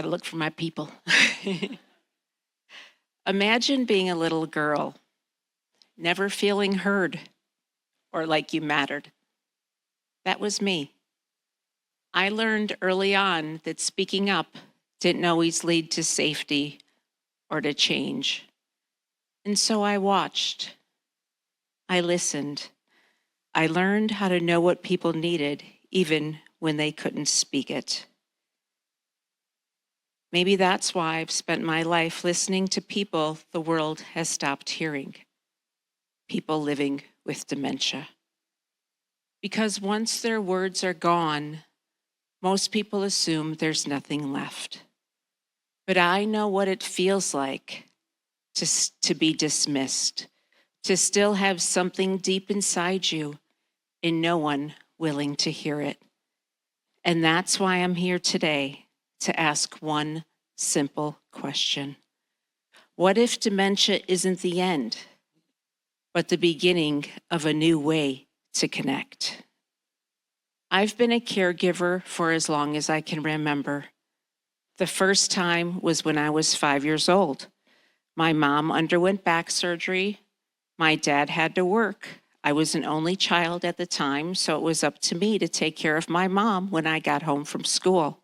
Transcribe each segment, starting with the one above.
Gotta look for my people. Imagine being a little girl, never feeling heard or like you mattered. That was me. I learned early on that speaking up didn't always lead to safety or to change. And so I watched. I listened. I learned how to know what people needed, even when they couldn't speak it. Maybe that's why I've spent my life listening to people the world has stopped hearing. People living with dementia. Because once their words are gone, most people assume there's nothing left. But I know what it feels like to be dismissed, to still have something deep inside you and no one willing to hear it. And that's why I'm here today to ask one simple question. What if dementia isn't the end, but the beginning of a new way to connect? I've been a caregiver for as long as I can remember. The first time was when I was 5 years old. My mom underwent back surgery. My dad had to work. I was an only child at the time, so it was up to me to take care of my mom when I got home from school.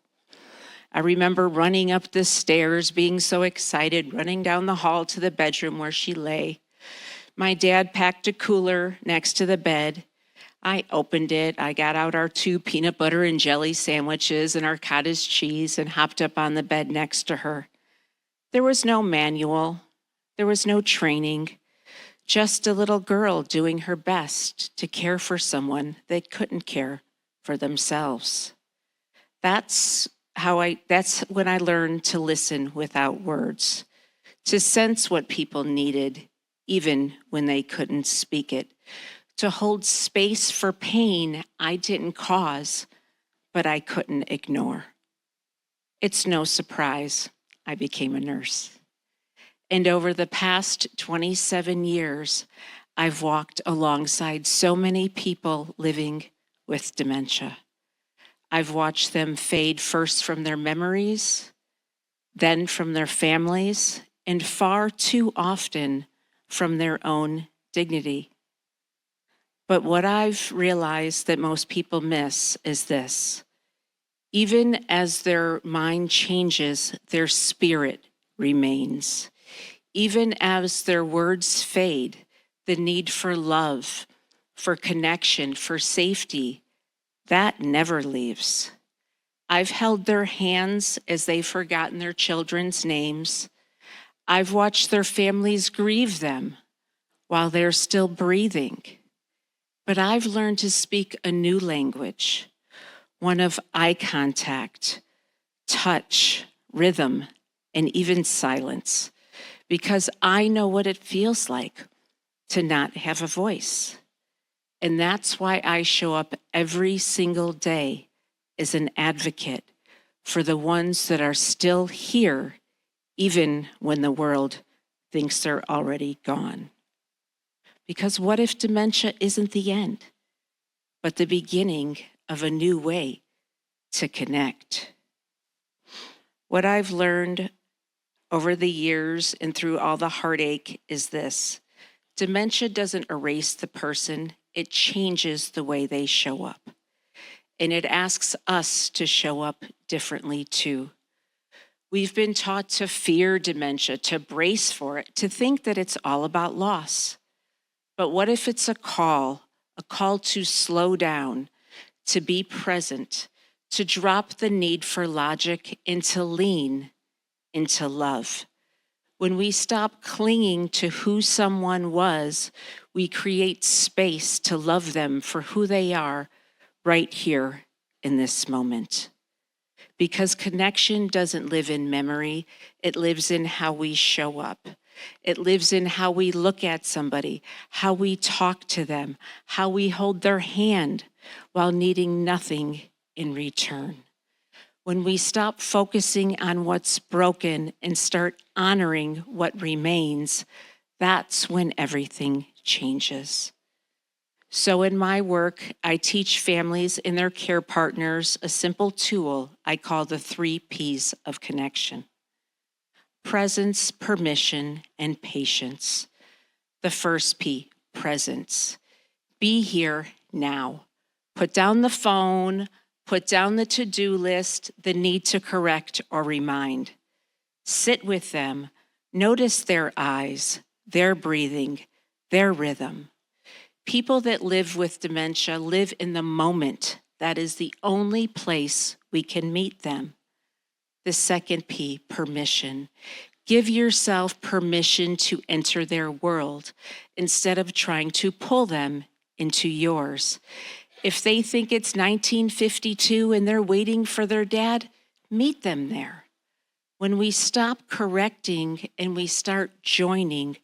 I remember running up the stairs, being so excited, running down the hall to the bedroom where she lay. My dad packed a cooler next to the bed. I opened it. I got out our 2 peanut butter and jelly sandwiches and our cottage cheese and hopped up on the bed next to her. There was no manual. There was no training. Just a little girl doing her best to care for someone they couldn't care for themselves. That's when I learned to listen without words, to sense what people needed, even when they couldn't speak it, to hold space for pain I didn't cause, but I couldn't ignore. It's no surprise I became a nurse. And over the past 27 years, I've walked alongside so many people living with dementia. I've watched them fade first from their memories, then from their families, and far too often from their own dignity. But what I've realized that most people miss is this. Even as their mind changes, their spirit remains. Even as their words fade, the need for love, for connection, for safety, that never leaves. I've held their hands as they've forgotten their children's names. I've watched their families grieve them while they're still breathing. But I've learned to speak a new language, one of eye contact, touch, rhythm, and even silence, because I know what it feels like to not have a voice. And that's why I show up every single day as an advocate for the ones that are still here, even when the world thinks they're already gone. Because what if dementia isn't the end, but the beginning of a new way to connect? What I've learned over the years and through all the heartache is this. Dementia doesn't erase the person, it changes the way they show up. And it asks us to show up differently too. We've been taught to fear dementia, to brace for it, to think that it's all about loss. But what if it's a call to slow down, to be present, to drop the need for logic and to lean into love? When we stop clinging to who someone was, we create space to love them for who they are right here in this moment. Because connection doesn't live in memory, it lives in how we show up. It lives in how we look at somebody, how we talk to them, how we hold their hand while needing nothing in return. When we stop focusing on what's broken and start honoring what remains, that's when everything changes. So in my work, I teach families and their care partners a simple tool I call the 3 Ps of connection: presence, permission, and patience. The first P, presence. Be here now. Put down the phone, put down the to-do list, the need to correct or remind. Sit with them, notice their eyes, their breathing, their rhythm. People that live with dementia live in the moment. That is the only place we can meet them. The second P, permission. Give yourself permission to enter their world instead of trying to pull them into yours. If they think it's 1952 and they're waiting for their dad, meet them there. When we stop correcting and we start joining,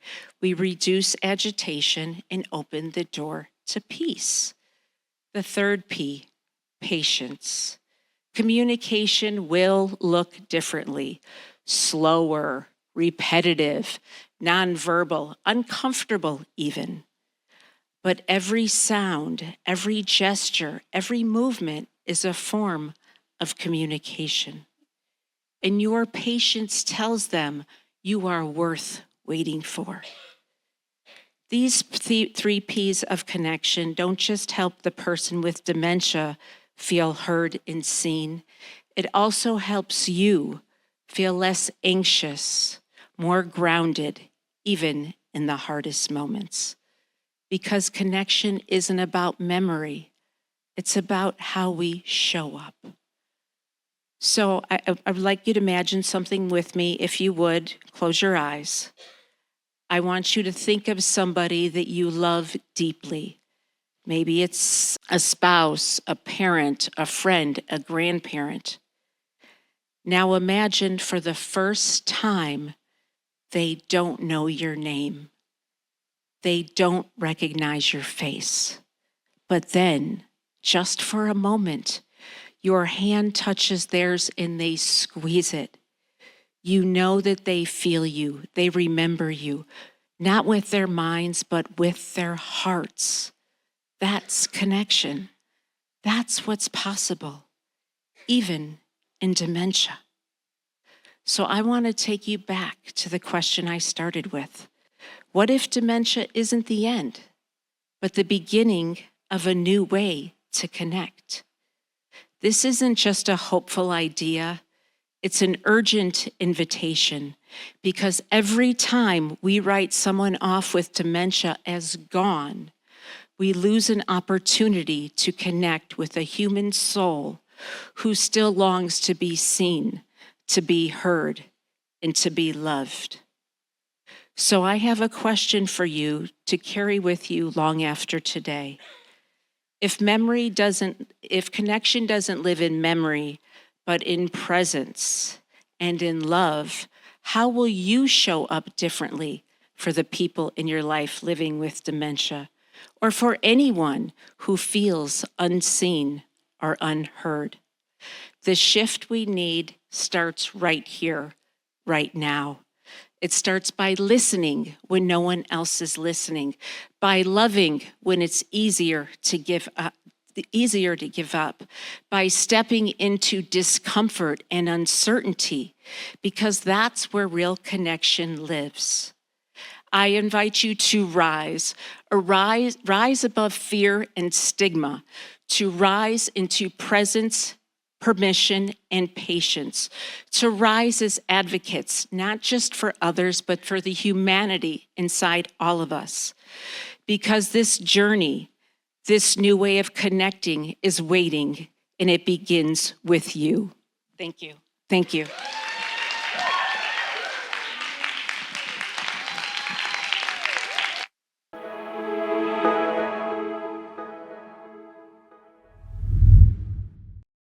we reduce agitation and open the door to peace. The third P, patience. Communication will look differently, slower, repetitive, nonverbal, uncomfortable even. But every sound, every gesture, every movement is a form of communication. And your patience tells them you are worth waiting for. These 3 Ps of connection don't just help the person with dementia feel heard and seen. It also helps you feel less anxious, more grounded, even in the hardest moments. Because connection isn't about memory, it's about how we show up. So I would like you to imagine something with me. If you would, close your eyes. I want you to think of somebody that you love deeply. Maybe it's a spouse, a parent, a friend, a grandparent. Now imagine for the first time, they don't know your name. They don't recognize your face. But then, just for a moment, your hand touches theirs and they squeeze it. You know that they feel you, they remember you, not with their minds, but with their hearts. That's connection. That's what's possible, even in dementia. So I want to take you back to the question I started with. What if dementia isn't the end, but the beginning of a new way to connect? This isn't just a hopeful idea, it's an urgent invitation, because every time we write someone off with dementia as gone, we lose an opportunity to connect with a human soul who still longs to be seen, to be heard, and to be loved. So I have a question for you to carry with you long after today. If connection doesn't live in memory, but in presence and in love, how will you show up differently for the people in your life living with dementia, or for anyone who feels unseen or unheard? The shift we need starts right here, right now. It starts by listening when no one else is listening, by loving when it's easier to give up, by stepping into discomfort and uncertainty, because that's where real connection lives. I invite you to rise above fear and stigma, to rise into presence, permission, and patience, to rise as advocates, not just for others, but for the humanity inside all of us. Because this journey, this new way of connecting is waiting, and it begins with you. Thank you. Thank you.